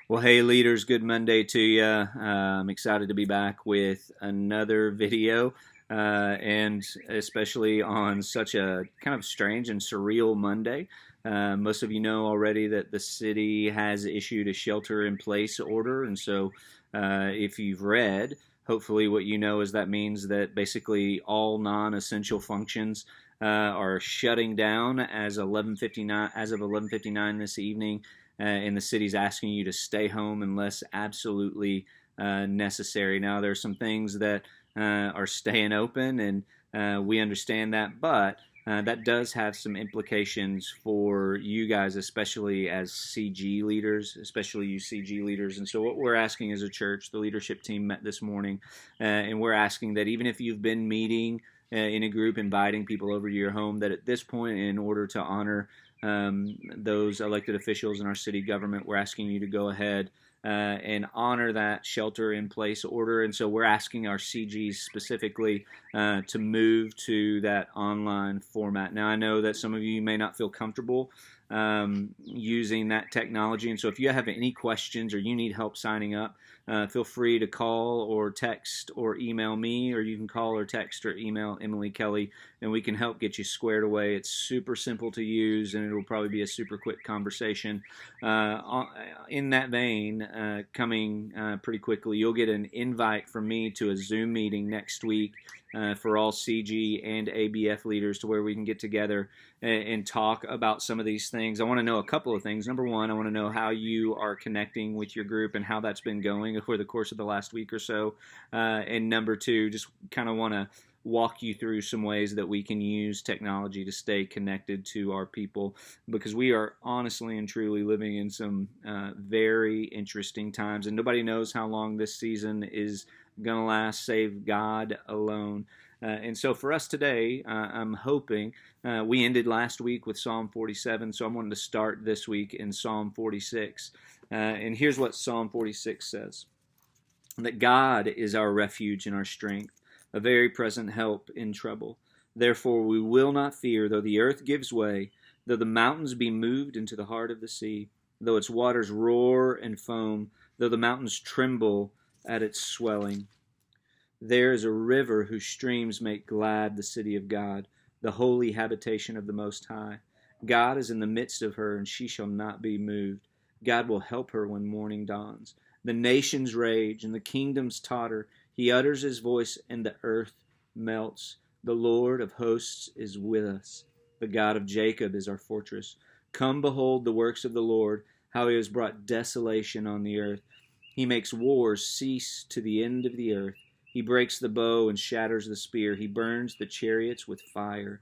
Well, hey, leaders, good Monday to you. I'm excited to be back with another video, and especially on such a kind of strange and surreal Monday. Most of you know already that the city has issued a shelter in place order, and so if you've read, hopefully what you know is that means that basically all non-essential functions are shutting down as 11:59 as of 11:59 this evening, and the city's asking you to stay home unless absolutely necessary. Now, there are some things that are staying open, and we understand that, but that does have some implications for you guys, especially as CG leaders, especially you CG leaders. And so, what we're asking as a church, the leadership team met this morning, and we're asking that even if you've been meeting in a group, inviting people over to your home, that at this point, in order to honor those elected officials in our city government, we're asking you to go ahead and honor that shelter in place order. And so we're asking our CGs specifically to move to that online format. Now, I know that some of you may not feel comfortable using that technology, and so if you have any questions or you need help signing up, feel free to call or text or email me, or you can call or text or email Emily Kelly, and we can help get you squared away. It's super simple to use, and it'll probably be a super quick conversation. In that vein, coming pretty quickly, you'll get an invite from me to a Zoom meeting next week for all CG and ABF leaders, to where we can get together and talk about some of these things. I want to know a couple of things. Number one, I want to know how you are connecting with your group and how that's been going over the course of the last week or so. And number two, just kind of want to walk you through some ways that we can use technology to stay connected to our people, because we are honestly and truly living in some very interesting times, and nobody knows how long this season is going to last, save God alone. And so for us today, I'm hoping we ended last week with Psalm 47, so I'm wanting to start this week in Psalm 46. And here's what Psalm 46 says: that God is our refuge and our strength, a very present help in trouble. Therefore we will not fear, though the earth gives way, though the mountains be moved into the heart of the sea, though its waters roar and foam, though the mountains tremble at its swelling. There is a river whose streams make glad the city of God, the holy habitation of the Most High. God is in the midst of her, and she shall not be moved. God will help her when morning dawns. The nations rage, and the kingdoms totter. He utters his voice, and the earth melts. The Lord of hosts is with us. The God of Jacob is our fortress. Come behold the works of the Lord, how he has brought desolation on the earth. He makes wars cease to the end of the earth. He breaks the bow and shatters the spear. He burns the chariots with fire.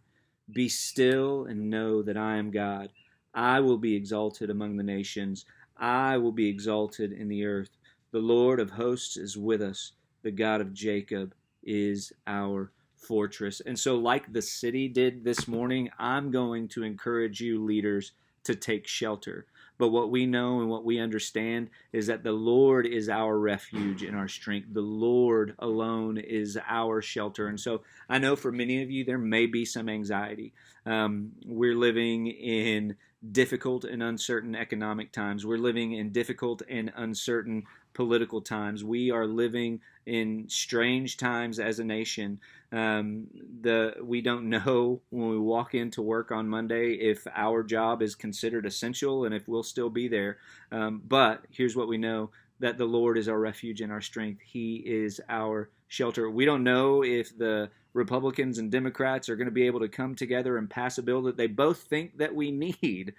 Be still and know that I am God. I will be exalted among the nations. I will be exalted in the earth. The Lord of hosts is with us. The God of Jacob is our fortress. And so, like the city did this morning, I'm going to encourage you, leaders, to take shelter. But what we know and what we understand is that the Lord is our refuge and our strength. The Lord alone is our shelter. And so I know for many of you, there may be some anxiety. We're living in difficult and uncertain economic times. We're living in difficult and uncertain political times. We are living in strange times as a nation. We don't know when we walk into work on Monday if our job is considered essential and if we'll still be there. But here's what we know: that the Lord is our refuge and our strength. He is our shelter. We don't know if the Republicans and Democrats are going to be able to come together and pass a bill that they both think that we need.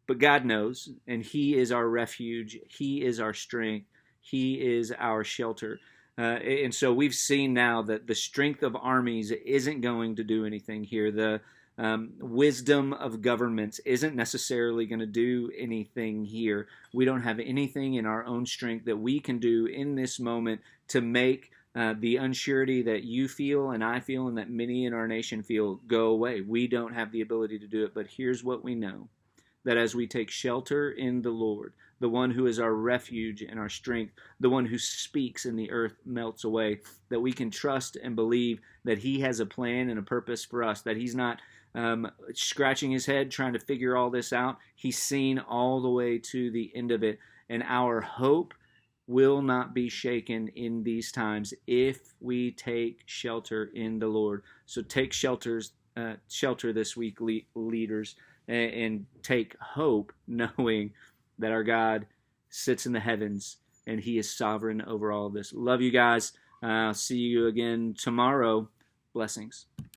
But God knows, and He is our refuge. He is our strength. He is our shelter. And so we've seen now that the strength of armies isn't going to do anything here. The wisdom of governments isn't necessarily going to do anything here. We don't have anything in our own strength that we can do in this moment to make the unsurety that you feel and I feel and that many in our nation feel go away. We don't have the ability to do it. But here's what we know: that as we take shelter in the Lord, the one who is our refuge and our strength, the one who speaks and the earth melts away, that we can trust and believe that He has a plan and a purpose for us, that He's not scratching his head, trying to figure all this out. He's seen all the way to the end of it. And our hope will not be shaken in these times if we take shelter in the Lord. So take shelter this week, leaders, and take hope, knowing that our God sits in the heavens and He is sovereign over all of this. Love you guys. See you again tomorrow. Blessings.